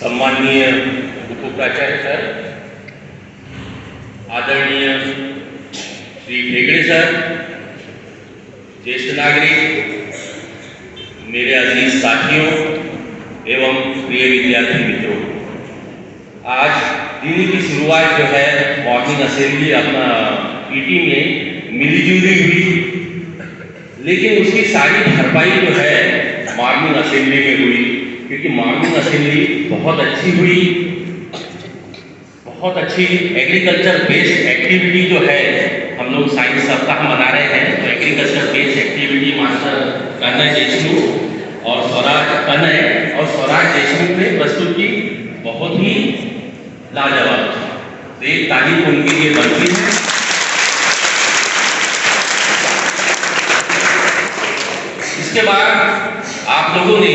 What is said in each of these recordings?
सम्माननीय उपप्राचार्य सर, आदरणीय श्री भेगड़े सर, ज्येष्ठ नागरिक, मेरे अजीज साथियों एवं प्रिय विद्यार्थी मित्रों, आज दिन की शुरुआत जो है मॉर्निंग असेंबली अपना पीटी में मिलीजुली हुई, लेकिन उसकी सारी भरपाई जो है मॉर्निंग असेंबली में हुई, क्योंकि मॉर्निंग असेंबली बहुत अच्छी हुई, बहुत अच्छी एग्रीकल्चर बेस्ड एक्टिविटी जो है, हम लोग साइंस सप्ताह मना रहे हैं, तो agriculture based activity master Kanhaiya Deshmukh और स्वराज देशमुख ने प्रस्तुत की, बहुत ही लाजवाब था। तो एक तारीफ उनके लिए बनती है। इसके बाद आप लोगों ने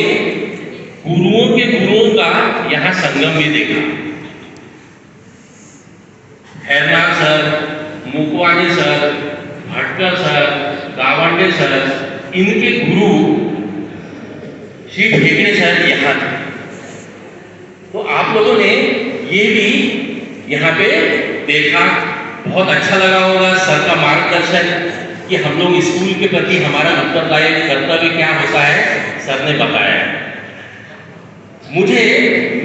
गुरुओं के गुरुओं का यहाँ संगम भी देखा। Hairnar sir, Mukwani sir, Bhatkar sir, Gawande sir, इनके गुरु श्री भेगड़े सर यहाँ थे। तो आप लोगों ने ये भी यहाँ पे देखा, बहुत अच्छा लगा होगा सर का मार्गदर्शन कि हम लोग स्कूल के प्रति हमारा उत्तरदायित्व कर्तव्य क्या होता है, सर ने बताया। मुझे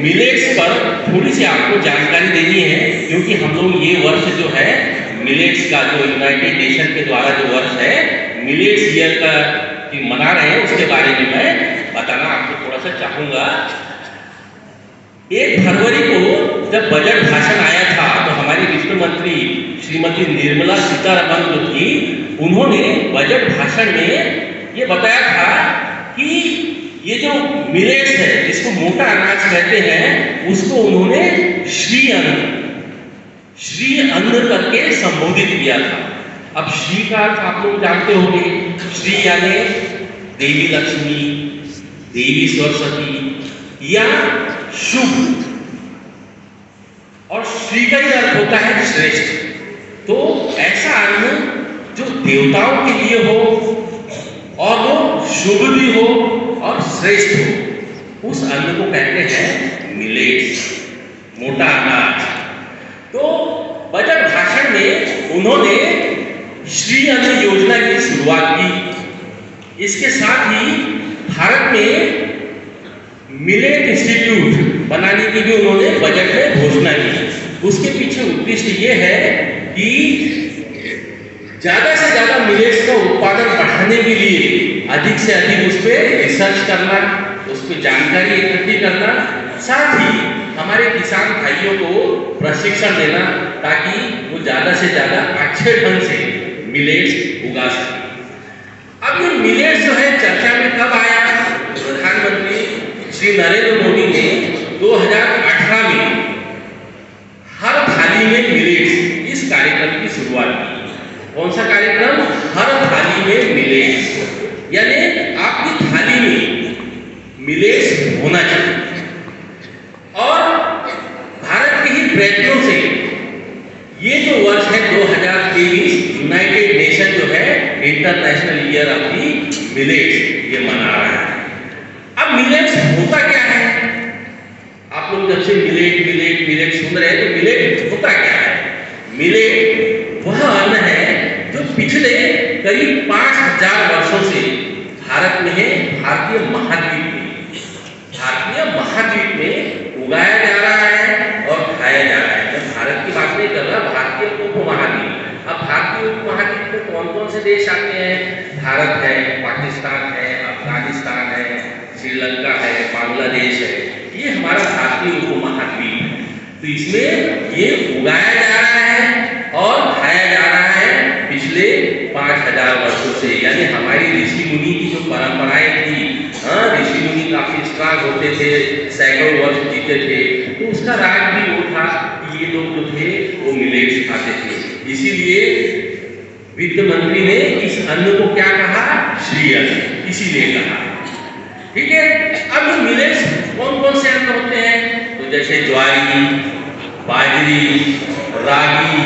मिलेट्स पर थोड़ी सी आपको जानकारी देनी है, क्योंकि हम लोग ये वर्ष जो है मिलेट्स का जो यूनाइटेड नेशन के द्वारा जो वर्ष है मिलेट्स ईयर का मना रहे हैं, उसके बारे में मैं बताना आपको थोड़ा सा चाहूँगा। 1 फरवरी को जब बजट भाषण आया था, तो हमारी वित्त मंत्री श्रीमती निर्मला सीतारमण जो थी, उन्होंने बजट भाषण में ये बताया था कि ये जो मिलेट्स है, जिसको मोटा अनाज कहते हैं, उसको उन्होंने श्री अन्न करके संबोधित किया था। अब श्री का अर्थ आप लोग जानते होंगे, श्री यानी देवी लक्ष्मी, देवी सरस्वती या शुभ, और श्री का ही अर्थ होता है श्रेष्ठ। तो ऐसा अन्न जो देवताओं के लिए हो और वो शुभ भी हो और श्रेष्ठ हो, उस अन्न को कहते हैं मिलेट्स, मोटा अनाज। तो बजट भाषण में उन्होंने श्री अन्न योजना की शुरुआत की। इसके साथ ही भारत में मिलेट इंस्टीट्यूट बनाने की भी उन्होंने बजट में घोषणा की। उसके पीछे उद्देश्य ये है कि ज्यादा से ज्यादा मिलेट्स का उत्पादन बढ़ाने के लिए अधिक से अधिक उस पर रिसर्च करना, उस पर जानकारी इकट्ठी करना, साथ ही हमारे किसान भाइयों को प्रशिक्षण देना, ताकि वो ज्यादा से ज्यादा अच्छे ढंग से मिलेट्स उगा सके। अब ये मिलेट्स जो है चर्चा में कब आया? प्रधानमंत्री श्री नरेंद्र मोदी ने 2018 में हर थाली में मिलेट्स इस कार्यक्रम की शुरुआत की। कौन सा कार्यक्रम? हर थाली में मिलेट्स, यानी आपकी थाली में मिलेट्स होना चाहिए। और भारत के ही प्रयत्नों से ये जो वर्ष है 2023 यूनाइटेड नेशन जो है international year of the millets ये मना रहा है। अब मिलेट्स होता क्या है? आप लोग जब से मिलेट मिलेट मिलेट सुन रहे हैं, तो मिलेट होता क्या है? मिलेट वह अन्न है जो पिछले करीब 5000 वर्षों से भारत में है, भारतीय महाद्वीप में उगाया जा रहा है और खाया जा रहा है। जब भारत की बात नहीं कर रहा, भारतीय उपमहाद्वीप। अब भारतीय उपमहाद्वीप में कौन कौन से देश आते हैं? भारत है, पाकिस्तान है, अफगानिस्तान है, श्रीलंका है, बांग्लादेश है, ये हमारा भारतीय उपमहाद्वीप है। तो इसमें ये उगाया जा रहा है और खाया जा रहा है पिछले 5000 वर्षों से। यानी हमारी ऋषि मुनि की जो परंपराएं थी, ऋषि मुनि काफी स्ट्रांग होते थे, सैकड़ों वर्ष जीते थे, तो उसका राज भी वो था कि ये लोग जो थे वो मिलेट्स खाते थे। इसीलिए वित्त मंत्री ने इस अन्न को क्या कहा? श्री अन्न, इसीलिए कहा। ठीक है। अब मिलेट्स कौन कौन से अन्न होते हैं? तो जैसे ज्वारी, बाजरी, रागी,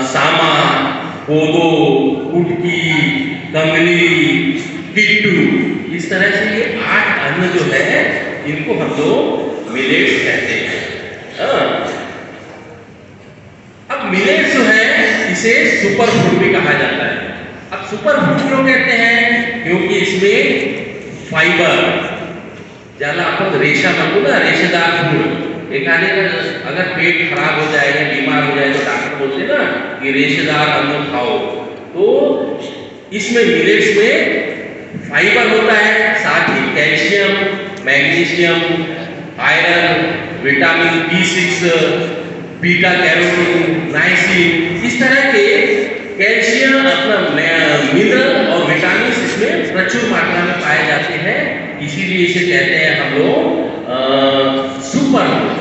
सामा, कोदो, कुटकी, कंगनी, पिट्टू, इस तरह से ये 8 अन्न जो है इनको हम लोग मिलेट्स कहते हैं। हाँ। अब मिलेट्स जो है इसे सुपर फूड भी कहा जाता है। अब सुपर फूड क्यों कहते हैं? क्योंकि इसमें फाइबर ज्यादा, अपन रेशा बनू ना, रेशेदार फूड। एक आने का अगर पेट खराब हो जाए या बीमार हो जाए तो डॉक्टर बोलते हैं ना कि रेशेदार अन्न खाओ। तो इसमें मिलेट्स में फाइबर होता है, साथ ही calcium, magnesium, iron, vitamin B6, beta carotene, niacin, इस तरह के कैल्शियम, अपना मिनरल और विटामिन इसमें प्रचुर मात्रा में पाए जाते हैं। इसीलिए इसे कहते हैं हम लोग सुपर फूड।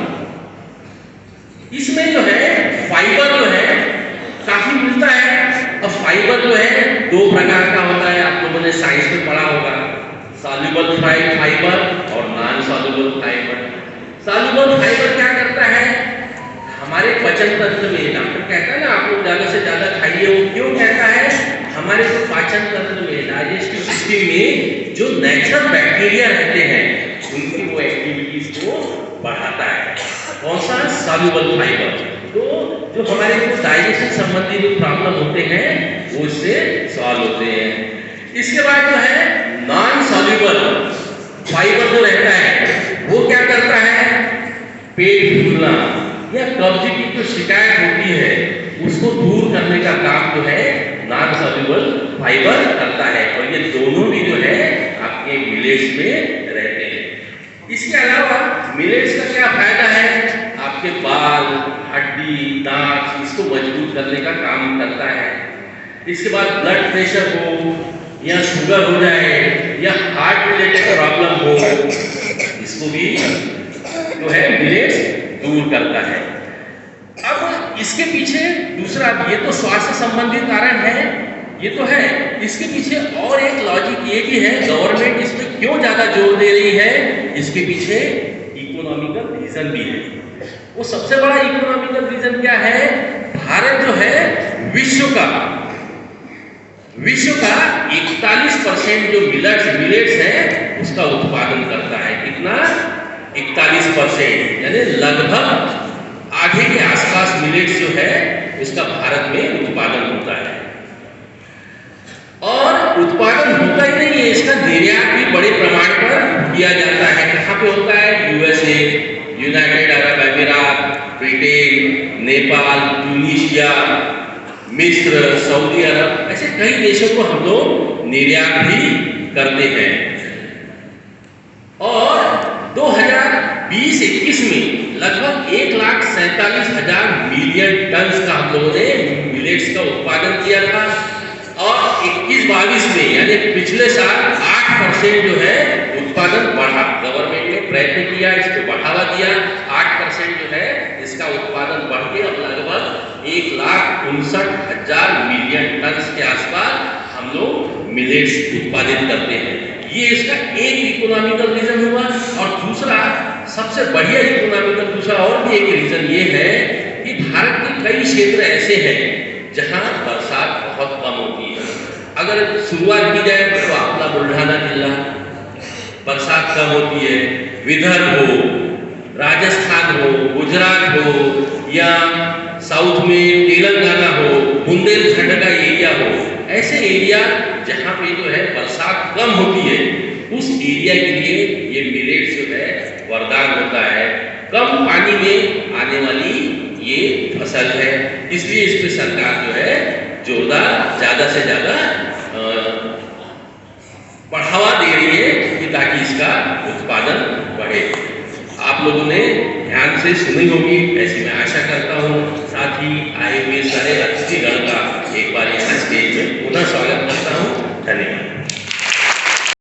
इसमें जो है फाइबर जो है काफी मिलता है। अब फाइबर जो है दो प्रकार का होता है, आप लोगों ने साइंस में पढ़ा होगा, सॉल्युबल फाइबर और non soluble fibre. Soluble fibre क्या करता है? हमारे पाचन तंत्र में, डॉक्टर कहता है ना आप लोग ज्यादा से ज्यादा खाइए, वो क्यों कहता है? हमारे जो पाचन तंत्र में, डाइजेस्टिव सिस्टम में जो नेचुरल बैक्टीरिया रहते हैं उनकी वो एक्टिविटीज को बढ़ाता है। कौन सा? Soluble fibre. तो जो हमारे डाइजेशन संबंधी जो प्रॉब्लम होते हैं वो इससे सॉल्व होते हैं। इसके बाद जो है नॉन सॉल्युबल फाइबर जो रहता है वो क्या करता है? पेट फूलना या कब्ज की जो शिकायत होती है उसको दूर करने का काम जो है नॉन सॉल्युबल फाइबर करता है। और ये दोनों भी जो है आपके मिलेट्स में रहते हैं। इसके अलावा मिलेट्स का क्या फायदा है? आपके बाल, हड्डी, दांत, इसको मजबूत करने का काम करता है। इसके बाद ब्लड प्रेशर हो या शुगर हो जाए या हार्ट रिलेटेड प्रॉब्लम हो, इसको भी जो है मिलेट्स दूर करता है। अब इसके पीछे दूसरा, ये तो स्वास्थ्य संबंधी कारण है, ये तो है। इसके पीछे और एक लॉजिक ये भी है, गवर्नमेंट इसमें क्यों ज्यादा जोर दे रही है? इसके पीछे इकोनॉमिकल रीजन भी है। वो सबसे बड़ा इकोनॉमिकल रीजन क्या है? भारत जो है विश्व का 41% जो मिलेट्स है उसका उत्पादन करता है। कितना? 41%, यानी लगभग आधे के आसपास मिलेट्स जो है उसका भारत में उत्पादन होता है। और उत्पादन होता ही नहीं है, इसका निर्यात भी बड़े प्रमाण पर किया जाता है। कहाँ पे होता है? USA, यूनाइटेड अरब अमीरात, ब्रिटेन, नेपाल, ट्यूनीशिया, मिस्र, सऊदी अरब, ऐसे कई देशों को हम लोग निर्यात भी करते हैं। और 2020-21 में लगभग 1,47,000 मिलियन टन का हम लोगों ने मिलेट्स का उत्पादन किया था। और 21-22 में यानी पिछले साल 8% जो है उत्पादन बढ़ा। गवर्नमेंट ने प्रयत्न किया, इसको बढ़ावा दिया, 8% जो है इसका उत्पादन बढ़ के अब लगभग 1,59,000 मिलियन टन के आसपास हम लोग मिलेट्स उत्पादित करते हैं। ये इसका एक इकोनॉमिकल रीजन हुआ। और दूसरा सबसे बढ़िया इकोनॉमिकल दूसरा और भी एक रीजन ये है कि भारत के कई क्षेत्र ऐसे हैं जहां बरसात बहुत कम होती है। अगर शुरुआत की जाए तो अपना बुल्ढाना जिला बरसात कम होती है, विदर्भ हो, राजस्थान हो, गुजरात हो या साउथ में तेलंगाना हो, बुंदेलखंड का एरिया हो, ऐसे एरिया जहाँ पे जो है बरसात कम होती है उस एरिया के लिए ये मिलेट्स जो है वरदान होता है। कम पानी में आने वाली ये फसल है, इसलिए इस पे सरकार जो है जोरदार ज्यादा से ज्यादा बढ़ावा दे रही है कि ताकि इसका उत्पादन बढ़े। आप लोगों ने ध्यान से सुनी होगी ऐसी मैं आशा करता हूँ। साथ ही